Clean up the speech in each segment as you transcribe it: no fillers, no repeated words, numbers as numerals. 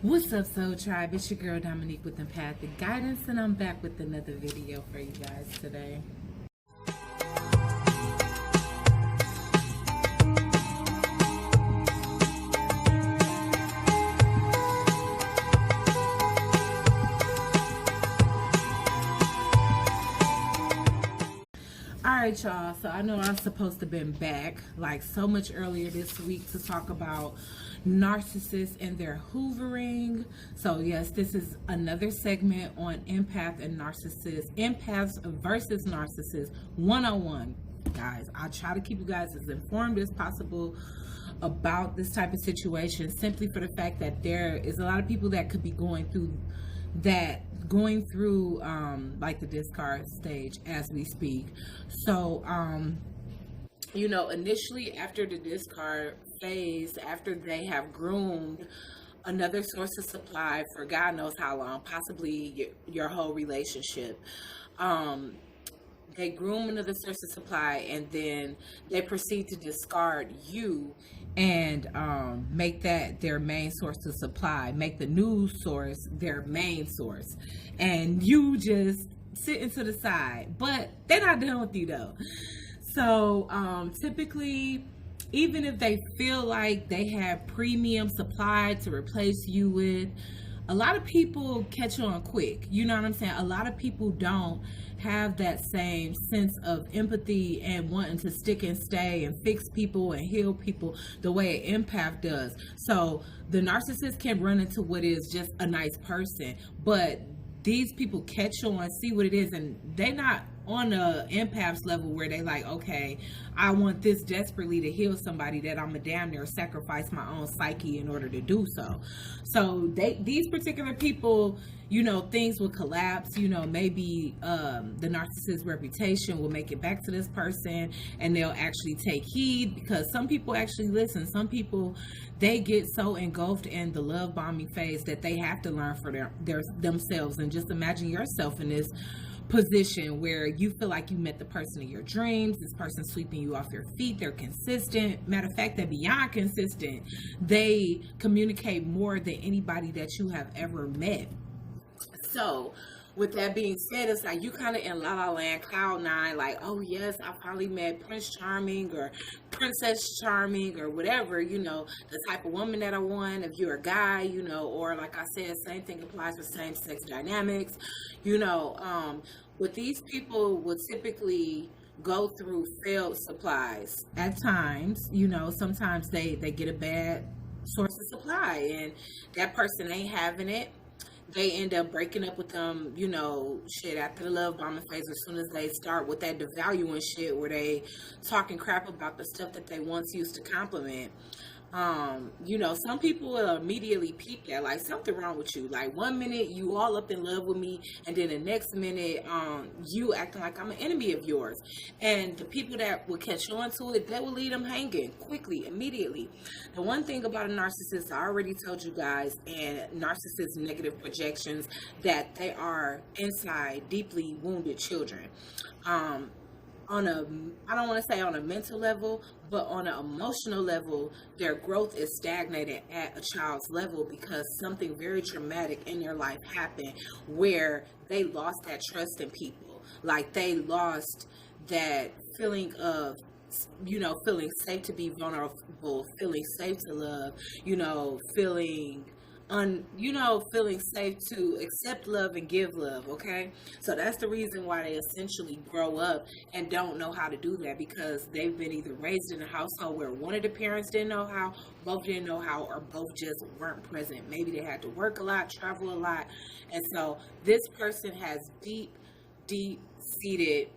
What's up, Soul Tribe? It's your girl Dominique with Empathic Guidance, and I'm back with another video for you guys today. Alright, y'all, so I know I was supposed to have been back like so much earlier this week to talk about narcissists and their hoovering. So yes, this is another segment on empath and narcissist, empaths versus narcissists 101. Guys, I try to keep you guys as informed as possible about this type of situation, simply for the fact that there is a lot of people that could be going through like the discard stage as we speak. So initially after the discard phase, after they have groomed another source of supply for God knows how long, possibly your whole relationship, they groom another source of supply, and then they proceed to discard you and make that their main source of supply, make the new source their main source, and you just sitting to the side. But they're not done with you though. So typically, even if they feel like they have premium supply to replace you with, a lot of people catch on quick. You know what I'm saying? A lot of people don't have that same sense of empathy and wanting to stick and stay and fix people and heal people the way an empath does. So the narcissist can run into what is just a nice person, but these people catch on, see what it is, and they not on the empath's level where they like, okay, I want this desperately to heal somebody that I'm a damn near sacrifice my own psyche in order to do so. So these particular people, things will collapse. Maybe the narcissist's reputation will make it back to this person, and they'll actually take heed, because some people actually listen. Some people, they get so engulfed in the love bombing phase that they have to learn for themselves. And just imagine yourself in this position where you feel like you met the person of your dreams. This person's sweeping you off your feet. They're consistent. Matter of fact, they're beyond consistent. They communicate more than anybody that you have ever met. So with that being said, it's like you kind of in La La Land, cloud nine, like, oh yes, I finally met Prince Charming or Princess Charming or whatever, the type of woman that I want. If you're a guy, or like I said, same thing applies for same-sex dynamics. But these people will typically go through failed supplies at times. Sometimes they get a bad source of supply and that person ain't having it. They end up breaking up with them, after the love bombing phase, as soon as they start with that devaluing shit where they talking crap about the stuff that they once used to compliment. Some people will immediately peep that, like, something wrong with you. Like, one minute you all up in love with me, and then the next minute you acting like I'm an enemy of yours. And the people that will catch on to it, they will leave them hanging quickly, immediately. The one thing about a narcissist, I already told you guys, and narcissist negative projections, that they are inside deeply wounded children. I don't want to say on a mental level, but on an emotional level, their growth is stagnated at a child's level because something very traumatic in their life happened where they lost that trust in people. Like, they lost that feeling of, feeling safe to be vulnerable, feeling safe to love, feeling feeling safe to accept love and give love. Okay, so that's the reason why they essentially grow up and don't know how to do that, because they've been either raised in a household where one of the parents didn't know how, both didn't know how, or both just weren't present. Maybe they had to work a lot, travel a lot, and so this person has deep seated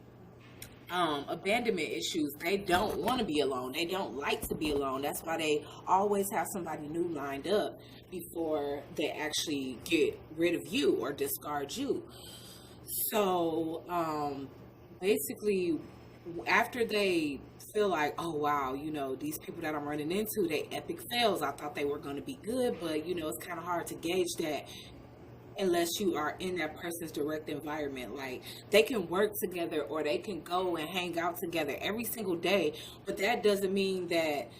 abandonment issues. They don't want to be alone. They don't like to be alone. That's why they always have somebody new lined up before they actually get rid of you or discard you. So basically, after they feel like, oh wow, these people that I'm running into, they epic fails. I thought they were going to be good, but it's kind of hard to gauge that unless you are in that person's direct environment. Like, they can work together or they can go and hang out together every single day, but that doesn't mean that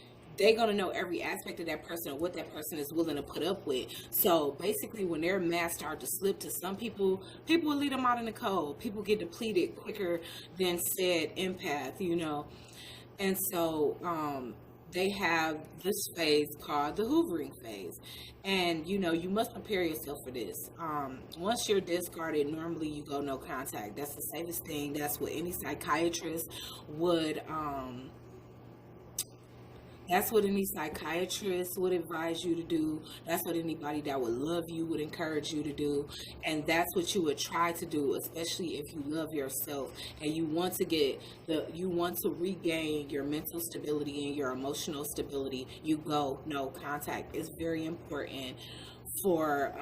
they're going to know every aspect of that person and what that person is willing to put up with. So basically, when their masks start to slip to some people, people will leave them out in the cold. People get depleted quicker than said empath, you know. And so they have this phase called the hoovering phase. And, you know, you must prepare yourself for this. Once you're discarded, normally you go no contact. That's the safest thing. That's what any psychiatrist would advise you to do. That's what anybody that would love you would encourage you to do. And that's what you would try to do, especially if you love yourself and you want to regain your mental stability and your emotional stability. You go no contact. It's very important for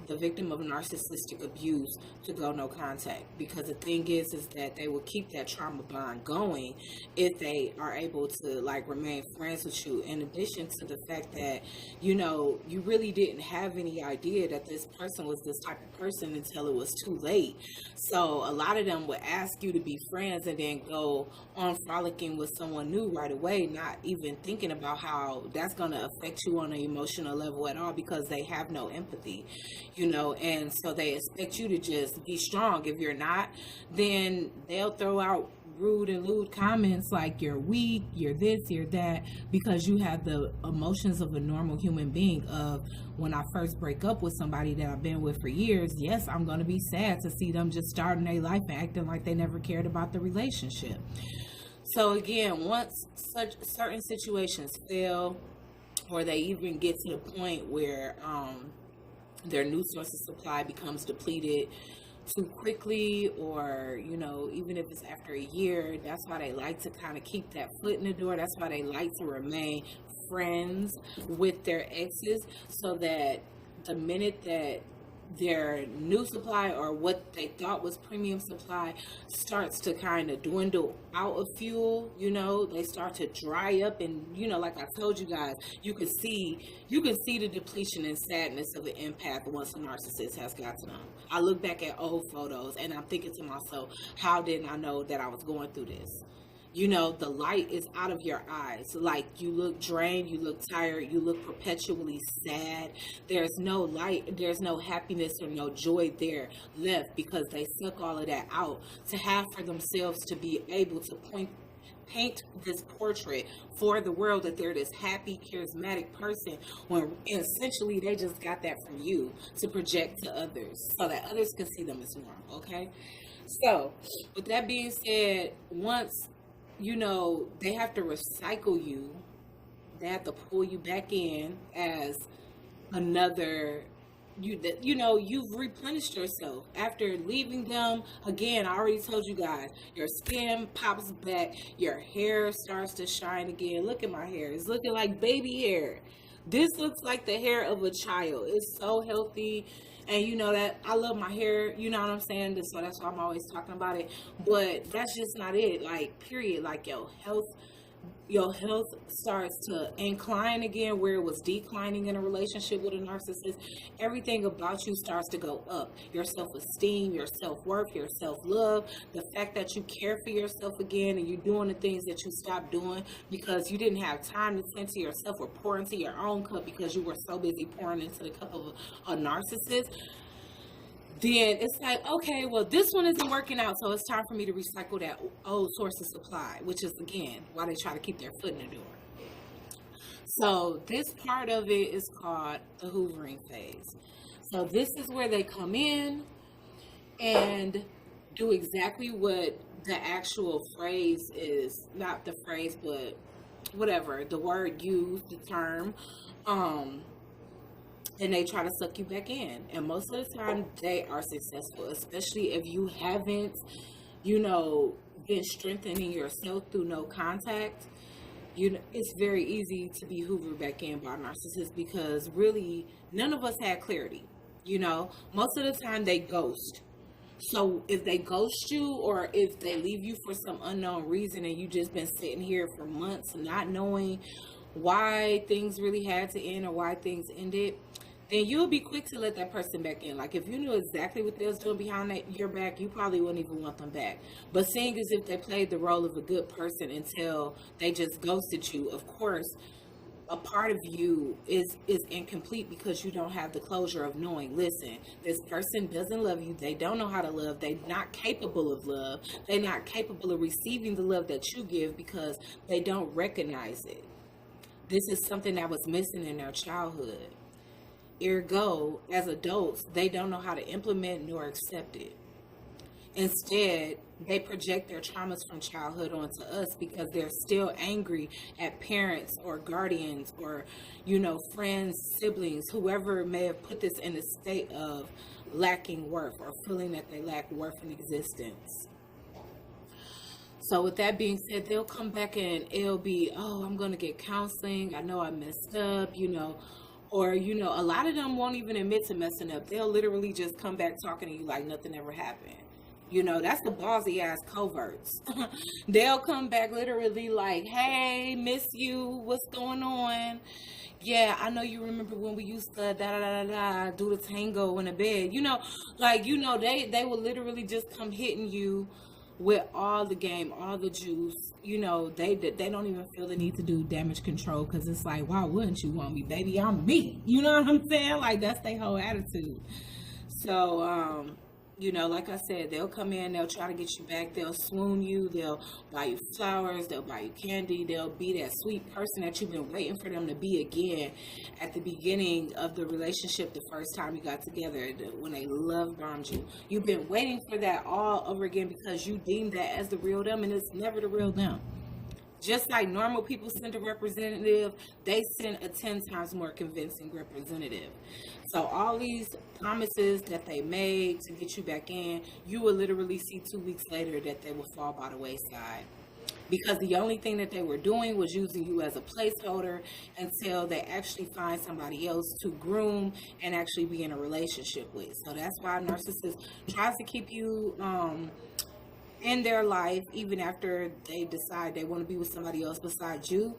the victim of narcissistic abuse to go no contact, because the thing is that they will keep that trauma bond going if they are able to like remain friends with you, in addition to the fact that, you know, you really didn't have any idea that this person was this type of person until it was too late. So a lot of them would ask you to be friends and then go on frolicking with someone new right away, not even thinking about how that's going to affect you on an emotional level at all, because they have no empathy, you know. And so they expect you to just be strong. If you're not, then they'll throw out rude and lewd comments like you're weak, you're this, you're that, because you have the emotions of a normal human being. Of when I first break up with somebody that I've been with for years, yes, I'm going to be sad to see them just starting their life and acting like they never cared about the relationship. So again, once such certain situations fail, or they even get to the point where their new source of supply becomes depleted too quickly, or, you know, even if it's after a year, that's why they like to kind of keep that foot in the door. That's why they like to remain friends with their exes, so that the minute that their new supply, or what they thought was premium supply, starts to kind of dwindle out of fuel, you know, they start to dry up. And, you know, like I told you guys, you can see the depletion and sadness of an empath once a narcissist has got to them. I look back at old photos and I'm thinking to myself, how didn't I know that I was going through this? You know, the light is out of your eyes. Like, you look drained, you look tired, you look perpetually sad. There's no light, there's no happiness or no joy there left, because they suck all of that out to have for themselves to be able to paint this portrait for the world that they're this happy, charismatic person, when essentially they just got that from you to project to others so that others can see them as normal. Okay? So, with that being said, once, you know, they have to recycle you, they have to pull you back in as another, you know, you've replenished yourself after leaving them. Again, I already told you guys, your skin pops back, your hair starts to shine again. Look at my hair, it's looking like baby hair. This looks like the hair of a child. It's so healthy. And you know that I love my hair, you know what I'm saying? So that's why I'm always talking about it. But that's just not it. Like, period. Like, your health starts to incline again where it was declining in a relationship with a narcissist. Everything about you starts to go up. Your self-esteem, your self-worth, your self-love, the fact that you care for yourself again, and you're doing the things that you stopped doing because you didn't have time to tend to yourself or pour into your own cup because you were so busy pouring into the cup of a narcissist. Then it's like, okay, well, this one isn't working out, so it's time for me to recycle that old source of supply, which is, again, why they try to keep their foot in the door. So this part of it is called the hoovering phase. So this is where they come in and do exactly what the actual phrase is, not the phrase, but whatever, the word used, the term, and they try to suck you back in. And most of the time, they are successful, especially if you haven't, you know, been strengthening yourself through no contact. You know, it's very easy to be hoovered back in by narcissists, because really, none of us had clarity. You know, most of the time, they ghost. So if they ghost you, or if they leave you for some unknown reason, and you just been sitting here for months not knowing why things really had to end or why things ended, then you'll be quick to let that person back in. Like if you knew exactly what they was doing behind your back, you probably wouldn't even want them back. But seeing as if they played the role of a good person until they just ghosted you, of course, a part of you is incomplete because you don't have the closure of knowing, listen, this person doesn't love you, they don't know how to love, they're not capable of love, they're not capable of receiving the love that you give because they don't recognize it. This is something that was missing in their childhood. Ergo, as adults, they don't know how to implement nor accept it. Instead, they project their traumas from childhood onto us because they're still angry at parents or guardians or, friends, siblings, whoever may have put this in a state of lacking worth or feeling that they lack worth in existence. So with that being said, they'll come back and it'll be, oh, I'm going to get counseling. I know I messed up, or, a lot of them won't even admit to messing up. They'll literally just come back talking to you like nothing ever happened. That's the ballsy ass coverts. They'll come back literally like, hey, miss you. What's going on? Yeah, I know you remember when we used to do the tango in the bed. They will literally just come hitting you with all the game, all the juice. They don't even feel the need to do damage control because it's like, why wouldn't you want me, baby? I'm me. You know what I'm saying? Like, that's their whole attitude. So, like I said, they'll come in, they'll try to get you back, they'll swoon you, they'll buy you flowers, they'll buy you candy, they'll be that sweet person that you've been waiting for them to be again at the beginning of the relationship, the first time you got together, when they love bombed you. You've been waiting for that all over again because you deem that as the real them, and it's never the real them. Just like normal people send a representative, they send a 10 times more convincing representative. So all these promises that they made to get you back in, you will literally see 2 weeks later that they will fall by the wayside. Because the only thing that they were doing was using you as a placeholder until they actually find somebody else to groom and actually be in a relationship with. So that's why a narcissist tries to keep you in their life even after they decide they want to be with somebody else besides you.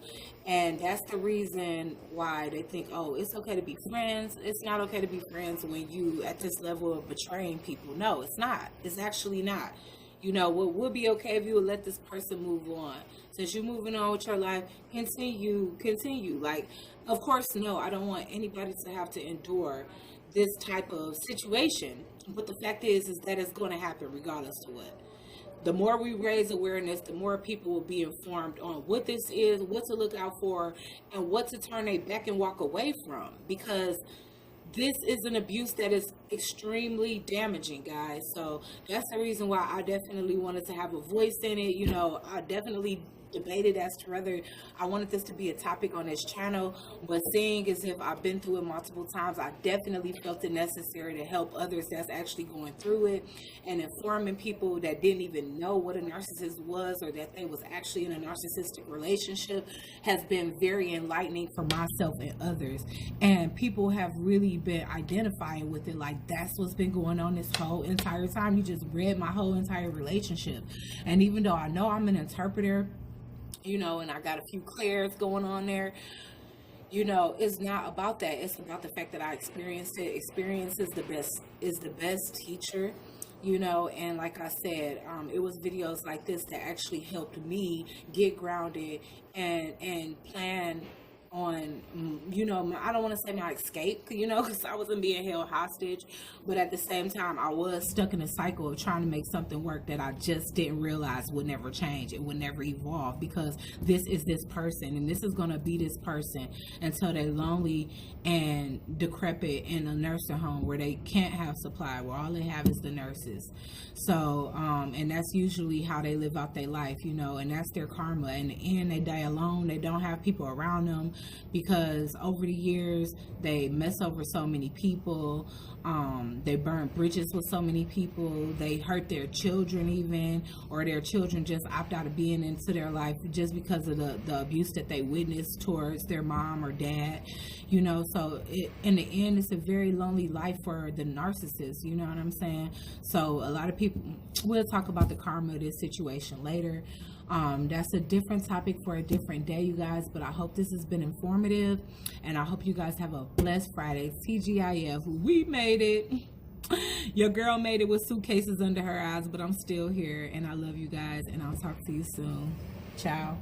And that's the reason why they think, oh, it's okay to be friends. It's not okay to be friends when you at this level of betraying people. No, it's not. It's actually not. What would be okay if you would let this person move on. Since you're moving on with your life, continue. Like, of course, no, I don't want anybody to have to endure this type of situation. But the fact is that it's going to happen regardless of what. The more we raise awareness, the more people will be informed on what this is, what to look out for, and what to turn their back and walk away from. Because this is an abuse that is extremely damaging, guys. So that's the reason why I definitely wanted to have a voice in it. I definitely debated as to whether I wanted this to be a topic on this channel, but seeing as if I've been through it multiple times, I definitely felt it necessary to help others that's actually going through it, and informing people that didn't even know what a narcissist was or that they was actually in a narcissistic relationship has been very enlightening for myself and others. And people have really been identifying with it, like that's what's been going on this whole entire time. You just read my whole entire relationship. And even though I know I'm an interpreter, and I got a few clairs going on there, it's not about that. It's about the fact that I experienced it. Experience is the best teacher, and like I said, it was videos like this that actually helped me get grounded and plan on, I don't want to say my escape, because I wasn't being held hostage, but at the same time, I was stuck in a cycle of trying to make something work that I just didn't realize would never change. It would never evolve because this is this person, and this is going to be this person until they're lonely and decrepit in a nursing home where they can't have supply, where all they have is the nurses. So, and that's usually how they live out their life, and that's their karma. In the end, they die alone. They don't have people around them, because over the years they mess over so many people, they burn bridges with so many people, they hurt their children even, or their children just opt out of being into their life just because of the abuse that they witnessed towards their mom or dad, so in the end it's a very lonely life for the narcissist, you know what I'm saying? So a lot of people, we'll talk about the karma of this situation later. That's a different topic for a different day, you guys, but I hope this has been informative, and I hope you guys have a blessed Friday. TGIF, we made it. Your girl made it with suitcases under her eyes, but I'm still here, and I love you guys, and I'll talk to you soon. Ciao.